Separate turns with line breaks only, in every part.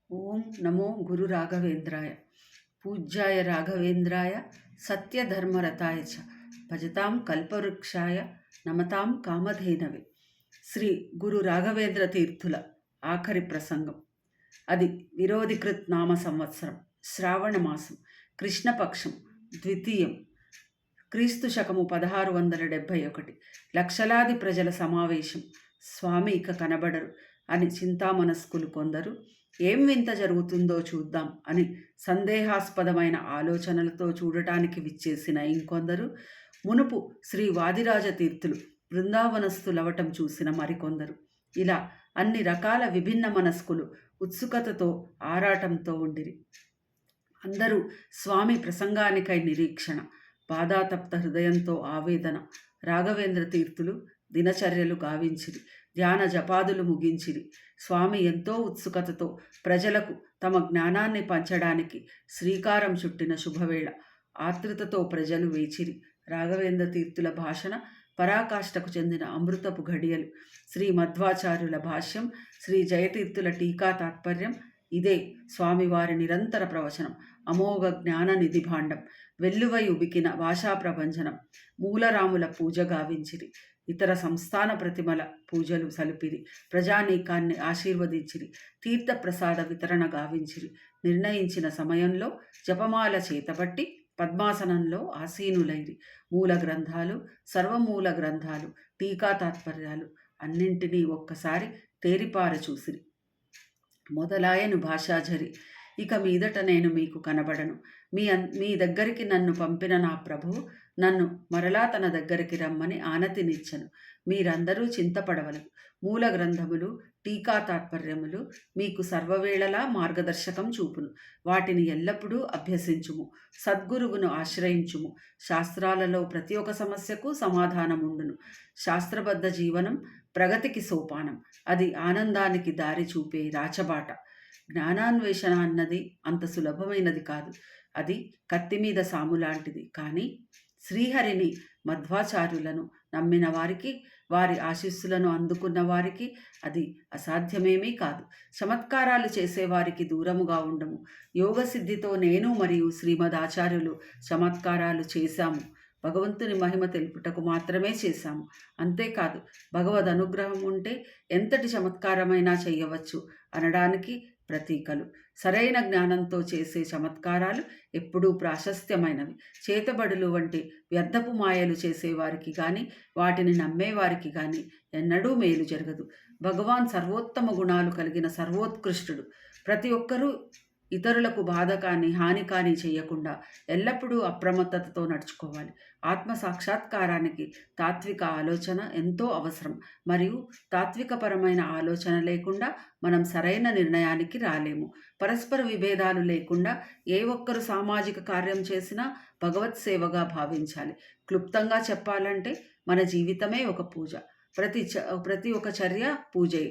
ఓం నమో గురు రాఘవేంద్రాయ పూజ్యాయ రాఘవేంద్రాయ సత్యధర్మరతాయ చ భజతాం కల్పవృక్షాయ నమతాం కామధేనవే. శ్రీ గురు రాఘవేంద్ర తీర్థుల ఆఖరి ప్రసంగం. అది విరోధికృత్ నామ సంవత్సరం, శ్రావణ మాసం, కృష్ణపక్షం, ద్వితీయం, క్రీస్తు శకము 1671. లక్షలాది ప్రజల సమావేశం. స్వామి ఇక కనబడరు అని చింతామనస్కులు కొందరు ఏం వింత జరుగుతుందో చూద్దాం అని సందేహాస్పదమైన ఆలోచనలతో చూడటానికి విచ్చేసిన ఇంకొందరు, మునుపు శ్రీ వాదిరాజ తీర్థులు బృందావనస్థులవటం చూసిన మరికొందరు, ఇలా అన్ని రకాల విభిన్న మనస్కులు ఉత్సుకతతో ఆరాటంతో ఉండిరి. అందరూ స్వామి ప్రసంగానికై నిరీక్షణ, బాధాతప్త హృదయంతో ఆవేదన. రాఘవేంద్ర తీర్థులు దినచర్యలు గావించిరి, ధ్యాన జపాదులు ముగించిరి. స్వామి ఎంతో ఉత్సుకతతో ప్రజలకు తమ జ్ఞానాన్ని పంచడానికి శ్రీకారం చుట్టిన శుభవేళ. ఆతృతతో ప్రజలు వేచిరి. రాఘవేంద్ర తీర్థుల భాషణ పరాకాష్ఠకు చెందిన అమృతపు ఘడియలు. శ్రీ మధ్వాచార్యుల భాష్యం, శ్రీ జయతీర్థుల టీకా తాత్పర్యం. ఇదే స్వామివారి నిరంతర ప్రవచనం. అమోఘ జ్ఞాన నిధి భాండం. వెల్లువై ఉబికిన భాషా ప్రభంజనం. మూలరాముల పూజ గావించిరి. ఇతర సంస్థాన ప్రతిమల పూజలు సలిపిరి. ప్రజానీకాన్ని ఆశీర్వదించిరి. తీర్థప్రసాద వితరణ గావించిరి. నిర్ణయించిన సమయంలో జపమాల చేతబట్టి పద్మాసనంలో ఆసీనులైరి. మూల గ్రంథాలు, సర్వమూల గ్రంథాలు, టీకా తాత్పర్యాలు అన్నింటినీ ఒక్కసారి తేరిపార చూసిరి. మొదలాయను భాషాఝరి. ఇక మీదట నేను మీకు కనబడను. మీ దగ్గరికి నన్ను పంపిన నా ప్రభువు నన్ను మరలా తన దగ్గరికి రమ్మని ఆనతినిచ్చను. మీరందరూ చింతపడవలదు. మూల గ్రంథములు, టీకా తాత్పర్యములు మీకు సర్వవేళలా మార్గదర్శకం చూపును. వాటిని ఎల్లప్పుడూ అభ్యసించుము. సద్గురువును ఆశ్రయించుము. శాస్త్రాలలో ప్రతి ఒక్క సమస్యకు సమాధానముండును. శాస్త్రబద్ధ జీవనం ప్రగతికి సోపానం. అది ఆనందానికి దారి చూపే రాచబాట. జ్ఞానాన్వేషణ అన్నది అంత సులభమైనది కాదు. అది కత్తిమీద సాము లాంటిది. కానీ శ్రీహరిని, మధ్వాచార్యులను నమ్మిన వారికి, వారి ఆశీస్సులను అందుకున్న వారికి అది అసాధ్యమేమీ కాదు. చమత్కారాలు చేసేవారికి దూరముగా ఉండము. యోగసిద్ధితో నేను మరియు శ్రీమదాచార్యులు చమత్కారాలు చేశాము. భగవంతుని మహిమ తెలుపుటకు మాత్రమే చేశాము. అంతేకాదు, భగవద్ అనుగ్రహం ఉంటే ఎంతటి చమత్కారమైనా చేయవచ్చు అనడానికి ప్రతీకలు. సరైన జ్ఞానంతో చేసే చమత్కారాలు ఎప్పుడూ ప్రాశస్త్యమైనవి. చేతబడులు వంటి వ్యర్థపు మాయలు చేసేవారికి కానీ, వాటిని నమ్మేవారికి కానీ ఎన్నడూ మేలు జరగదు. భగవాన్ సర్వోత్తమ గుణాలు కలిగిన సర్వోత్కృష్టుడు. ప్రతి ఒక్కరూ ఇతరులకు బాధ కానీ, హాని కానీ చేయకుండా ఎల్లప్పుడూ అప్రమత్తతతో నడుచుకోవాలి. ఆత్మ సాక్షాత్కారానికి తాత్విక ఆలోచన ఎంతో అవసరం. మరియు తాత్వికపరమైన ఆలోచన లేకుండా మనం సరైన నిర్ణయానికి రాలేము. పరస్పర విభేదాలు లేకుండా ఏ ఒక్కరు సామాజిక కార్యం చేసినా భగవత్ సేవగా భావించాలి. క్లుప్తంగా చెప్పాలంటే మన జీవితమే ఒక పూజ. ప్రతి ఒక్క చర్య పూజే.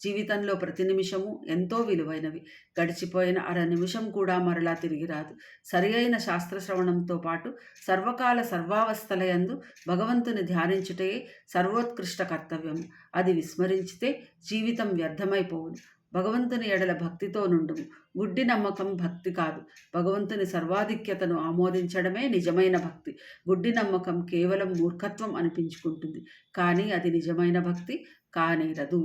జీవితంలో ప్రతి నిమిషము ఎంతో విలువైనవి. గడిచిపోయిన అర నిమిషం కూడా మరలా తిరిగి రాదు. సరి అయిన శాస్త్రశ్రవణంతో పాటు సర్వకాల సర్వావస్థలయందు భగవంతుని ధ్యానించుటే సర్వోత్కృష్ట కర్తవ్యము. అది విస్మరించితే జీవితం వ్యర్థమైపోవును. భగవంతుని ఎడల భక్తితో నుండుము. గుడ్డి నమ్మకం భక్తి కాదు. భగవంతుని సర్వాధిక్యతను ఆమోదించడమే నిజమైన భక్తి. గుడ్డి నమ్మకం కేవలం మూర్ఖత్వం అనిపించుకుంటుంది, కానీ అది నిజమైన భక్తి కానేరదు.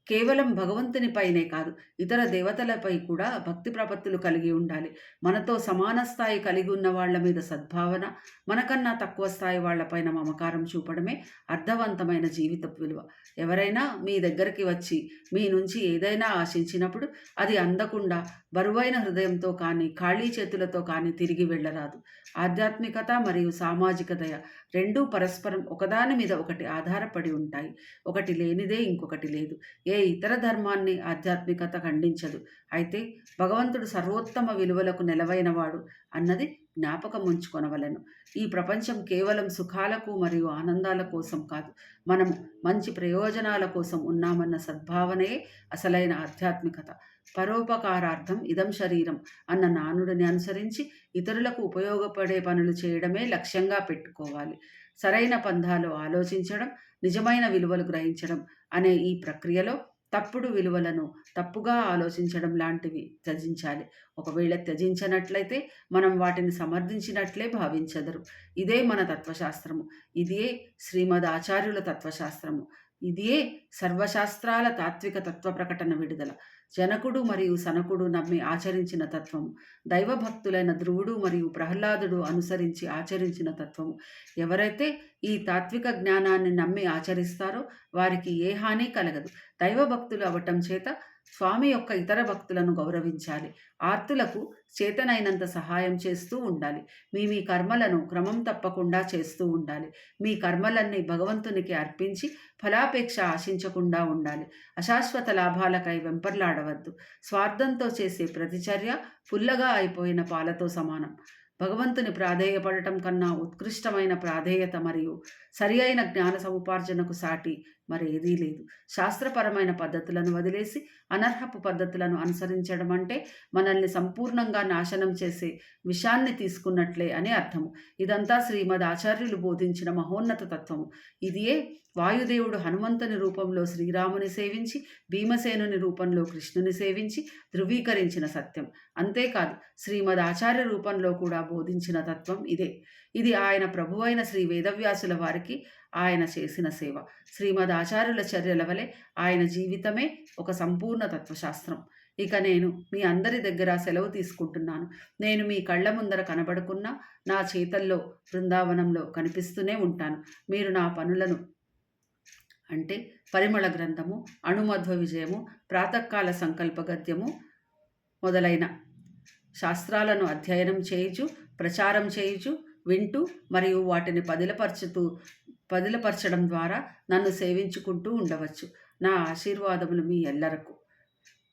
కేవలం భగవంతునిపైనే కాదు, ఇతర దేవతలపై కూడా భక్తి ప్రపత్తులు కలిగి ఉండాలి. మనతో సమాన స్థాయి కలిగి ఉన్న వాళ్ల మీద సద్భావన, మనకన్నా తక్కువ స్థాయి వాళ్లపైన మమకారం చూపడమే అర్థవంతమైన జీవిత విలువ. ఎవరైనా మీ దగ్గరికి వచ్చి మీ నుంచి ఏదైనా ఆశించినప్పుడు అది అందకుండా బరువైన హృదయంతో కానీ, ఖాళీ చేతులతో కానీ తిరిగి వెళ్ళరాదు. ఆధ్యాత్మికత మరియు సామాజిక దయ రెండూ పరస్పరం ఒకదాని మీద ఒకటి ఆధారపడి ఉంటాయి. ఒకటి లేనిదే ఇంకొకటి లేదు. ఏ ఇతర ధర్మాన్ని ఆధ్యాత్మికత ఖండించదు. అయితే భగవంతుడు సర్వోత్తమ విలువలకు నెలవైనవాడు అన్నది జ్ఞాపకం ఉంచుకొనవలెను. ఈ ప్రపంచం కేవలం సుఖాలకు మరియు ఆనందాల కోసం కాదు, మనము మంచి ప్రయోజనాల కోసం ఉన్నామన్న సద్భావనే అసలైన ఆధ్యాత్మికత. పరోపకారార్థం ఇదం శరీరం అన్న నానుడిని అనుసరించి ఇతరులకు ఉపయోగపడే పనులు చేయడమే లక్ష్యంగా పెట్టుకోవాలి. సరైన పంథాలో ఆలోచించడం, నిజమైన విలువలు గ్రహించడం అనే ఈ ప్రక్రియలో తప్పుడు విలువలను తప్పుగా ఆలోచించడం లాంటివి త్యజించాలి. ఒకవేళ త్యజించనట్లయితే మనం వాటిని సమర్థించినట్లే భావించెదరు. ఇదే మన తత్వశాస్త్రము. ఇదే శ్రీమద్ ఆచార్యుల తత్వశాస్త్రము. ఇదే సర్వశాస్త్రాల తాత్విక తత్వ ప్రకటన విడుదల. జనకుడు మరియు సనకుడు నమ్మి ఆచరించిన తత్వము, దైవభక్తులైన ధ్రువుడు మరియు ప్రహ్లాదుడు అనుసరించి ఆచరించిన తత్వము. ఎవరైతే ఈ తాత్విక జ్ఞానాన్ని నమ్మి ఆచరిస్తారో వారికి ఏ హాని కలగదు. దైవభక్తులు అవటం చేత స్వామి యొక్క ఇతర భక్తులను గౌరవించాలి. ఆర్తులకు చేతనైనంత సహాయం చేస్తూ ఉండాలి. మీ కర్మలను క్రమం తప్పకుండా చేస్తూ ఉండాలి. మీ కర్మలన్నీ భగవంతునికి అర్పించి ఫలాపేక్ష ఆశించకుండా ఉండాలి. అశాశ్వత లాభాలకై వెంపర్లాడవద్దు. స్వార్థంతో చేసే ప్రతిచర్య పుల్లగా అయిపోయిన పాలతో సమానం. భగవంతుని ప్రాధేయపడటం కన్నా ఉత్కృష్టమైన ప్రాధేయత మరియు సరి అయిన జ్ఞాన సముపార్జనకు సాటి మరేదీ లేదు. శాస్త్రపరమైన పద్ధతులను వదిలేసి అనర్హపు పద్ధతులను అనుసరించడం అంటే మనల్ని సంపూర్ణంగా నాశనం చేసే విషాన్ని తీసుకున్నట్లే అని అర్థము. ఇదంతా శ్రీమద్ ఆచార్యులు బోధించిన మహోన్నత తత్వము. ఇదియే వాయుదేవుడు హనుమంతుని రూపంలో శ్రీరాముని సేవించి, భీమసేనుని రూపంలో కృష్ణుని సేవించి ధృవీకరించిన సత్యం. అంతేకాదు శ్రీమద్ ఆచార్య రూపంలో కూడా బోధించిన తత్వం ఇదే. ఇది ఆయన ప్రభువైన శ్రీ వేదవ్యాసుల వారికి ఆయన చేసిన సేవ. శ్రీమద్ ఆచార్యుల చర్యల వలె ఆయన జీవితమే ఒక సంపూర్ణ తత్వశాస్త్రం. ఇక నేను మీ అందరి దగ్గర సెలవు తీసుకుంటున్నాను. నేను మీ కళ్ళ ముందర కనబడుకున్నా నా చేతల్లో బృందావనంలో కనిపిస్తూనే ఉంటాను. మీరు నా పనులను అంటే పరిమళ గ్రంథము, అణుమధ్వ విజయము, ప్రాతకాల సంకల్ప గద్యము మొదలైన శాస్త్రాలను అధ్యయనం చేయుచు, ప్రచారం చేయుచు, వింటూ మరియు వాటిని పదిలపరచడం ద్వారా నన్ను సేవించుకుంటూ ఉండవచ్చు. నా ఆశీర్వాదములు మీ ఎల్లరకు.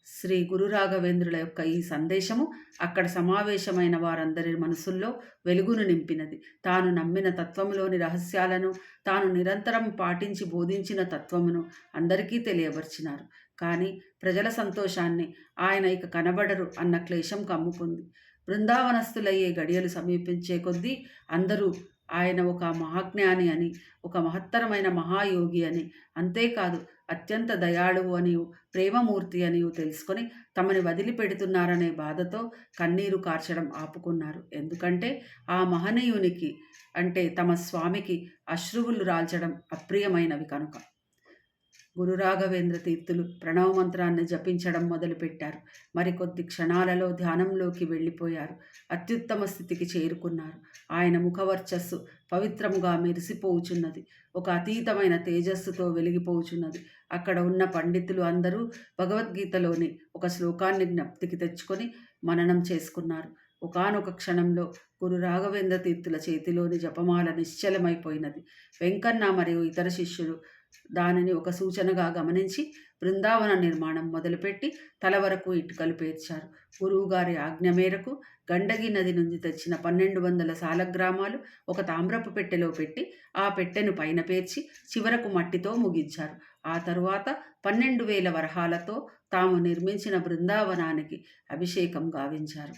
శ్రీ గురు రాఘవేంద్రుల యొక్క ఈ సందేశము అక్కడ సమావేశమైన వారందరి మనసుల్లో వెలుగును నింపినది. తాను నమ్మిన తత్వములోని రహస్యాలను, తాను నిరంతరం పాటించి బోధించిన తత్వమును అందరికీ తెలియబర్చినారు. కానీ ప్రజల సంతోషాన్ని ఆయన ఇక కనబడరు అన్న క్లేశం కమ్ముకుంది. బృందావనస్థులయ్యే గడియలు సమీపించే కొద్దీ అందరూ ఆయన ఒక మహాజ్ఞాని అని, ఒక మహత్తరమైన మహాయోగి అని, అంతేకాదు అత్యంత దయాళువు అనియు, ప్రేమమూర్తి అనియు తెలుసుకొని తమని వదిలిపెడుతున్నారనే బాధతో కన్నీరు కార్చడం ఆపుకున్నారు. ఎందుకంటే ఆ మహనీయునికి అంటే తమ స్వామికి అశ్రువులు రాల్చడం అప్రియమైనవి కనుక. గురు రాఘవేంద్ర తీర్థులు ప్రణవ మంత్రాన్ని జపించడం మొదలుపెట్టారు. మరికొద్ది క్షణాలలో ధ్యానంలోకి వెళ్ళిపోయారు. అత్యుత్తమ స్థితికి చేరుకున్నారు. ఆయన ముఖవర్చస్సు పవిత్రముగా మెరిసిపోవుచున్నది. ఒక అతీతమైన తేజస్సుతో వెలిగిపోవుచున్నది. అక్కడ ఉన్న పండితులు అందరూ భగవద్గీతలోని ఒక శ్లోకాన్ని జ్ఞప్తికి తెచ్చుకొని మననం చేసుకున్నారు. ఒకానొక క్షణంలో గురు రాఘవేంద్ర తీర్థుల చేతిలోని జపమాల నిశ్చలమైపోయినది. వెంకన్న మరియు ఇతర శిష్యులు దానిని ఒక సూచనగా గమనించి బృందావన నిర్మాణం మొదలుపెట్టి తల వరకు ఇటుకలు పేర్చారు. గురువుగారి ఆజ్ఞ మేరకు గండగి నది నుంచి తెచ్చిన 1200 సాలగ్రామాలు ఒక తామ్రపు పెట్టెలో పెట్టి ఆ పెట్టెను పైన పేర్చి చివరకు మట్టితో ముగించారు. ఆ తరువాత 12,000 వరహాలతో తాము నిర్మించిన బృందావనానికి అభిషేకం గావించారు.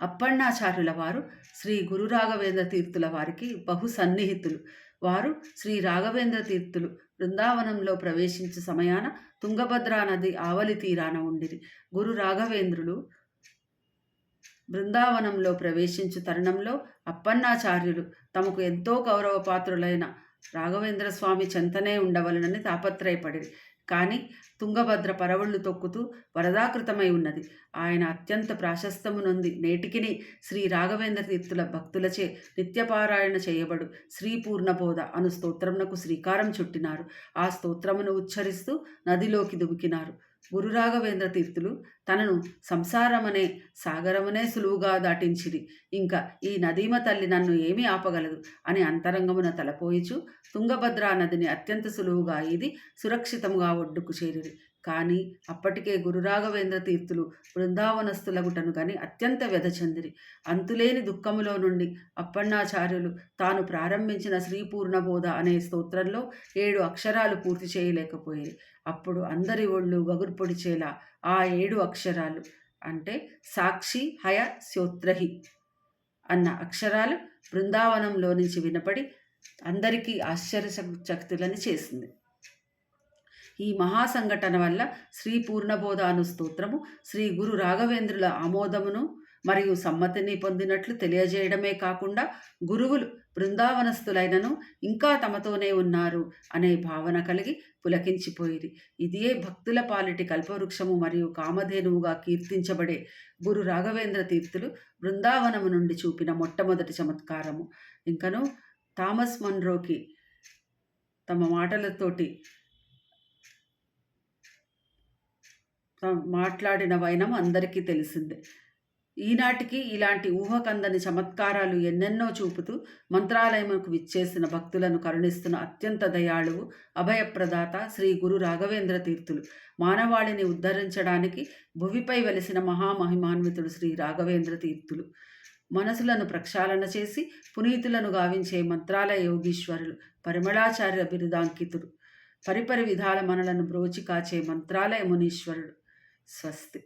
అప్పణ్ణాచార్యుల వారు శ్రీ గురు రాఘవేంద్ర తీర్థుల వారికి బహు సన్నిహితులు. వారు శ్రీ రాఘవేంద్ర తీర్థులు బృందావనంలో ప్రవేశించే సమయాన తుంగభద్రా నది ఆవలి తీరాన ఉండిరి. గురు రాఘవేంద్రులు బృందావనంలో ప్రవేశించు తరుణంలో అప్పన్నాచార్యులు తమకు ఎంతో గౌరవపాత్రులైన రాఘవేంద్ర స్వామి చెంతనే ఉండవలనని తాపత్రయపడిరి. కానీ తుంగభద్ర పరవళ్ళు తొక్కుతూ వరదాకృతమై ఉన్నది. ఆయన అత్యంత ప్రాశస్తము నొంది నేటికిని శ్రీ రాఘవేంద్ర తీర్థుల భక్తులచే నిత్యపారాయణ చేయబడు శ్రీ పూర్ణబోధ అను స్తోత్రమునకు శ్రీకారం చుట్టినారు. ఆ స్తోత్రమును ఉచ్చరిస్తూ నదిలోకి దుమికినారు. గురు రాఘవేంద్ర తీర్థులు తనను సంసారమనే సాగరమునే సులువుగా దాటించిరి. ఇంకా ఈ నదీమ తల్లి నన్ను ఏమి ఆపగలదు అని అంతరంగమున తలపోయిచు తుంగభద్రా నదిని అత్యంత సులువుగా ఈది సురక్షితంగా ఒడ్డుకు చేరిరి. కానీ అప్పటికే గురు రాఘవేంద్ర తీర్థులు బృందావనస్థులగుటను గని అత్యంత వ్యధ చెందిరి. అంతులేని దుఃఖములో నుండి అప్పణ్ణాచార్యులు తాను ప్రారంభించిన శ్రీ పూర్ణబోధ అనే స్తోత్రంలో 7 అక్షరాలు పూర్తి చేయలేకపోయాయి. అప్పుడు అందరి ఒళ్ళు గగుర్పొడిచేలా ఆ 7 అక్షరాలు అంటే సాక్షి హయ శ్యోత్రహి అన్న అక్షరాలు బృందావనంలో నుంచి వినపడి అందరికీ ఆశ్చర్యచకితులని చేసింది. ఈ మహాసంఘటన వల్ల శ్రీ పూర్ణబోధాను స్తోత్రము శ్రీ గురు రాఘవేంద్రుల ఆమోదమును మరియు సమ్మతిని పొందినట్లు తెలియజేయడమే కాకుండా గురువులు బృందావనస్థులైనను ఇంకా తమతోనే ఉన్నారు అనే భావన కలిగి పులకించిపోయిరి. ఇదియే భక్తుల పాలిటి కల్పవృక్షము మరియు కామధేనువుగా కీర్తించబడే గురు రాఘవేంద్ర తీర్థులు బృందావనము నుండి చూపిన మొట్టమొదటి చమత్కారము. ఇంకను థామస్ మన్రోకి తమ మాటలతోటి మాట్లాడిన వైనం అందరికీ తెలిసిందే. ఈనాటికి ఇలాంటి ఊహకందని చమత్కారాలు ఎన్నెన్నో చూపుతూ మంత్రాలయముకు విచ్చేసిన భక్తులను కరుణిస్తున్న అత్యంత దయాళువు అభయప్రదాత శ్రీ గురు రాఘవేంద్ర తీర్థులు. మానవాళిని ఉద్ధరించడానికి భువిపై వెలిసిన మహామహిమాన్వితుడు శ్రీ రాఘవేంద్ర తీర్థులు. మనసులను ప్రక్షాళన చేసి పునీతులను గావించే మంత్రాలయ యోగీశ్వరులు. పరిమళాచార్య బిరుదాంకితుడు. పరిపరి విధాల మనలను బ్రోచి కాచే మంత్రాలయ మునీశ్వరుడు. స్వస్తి.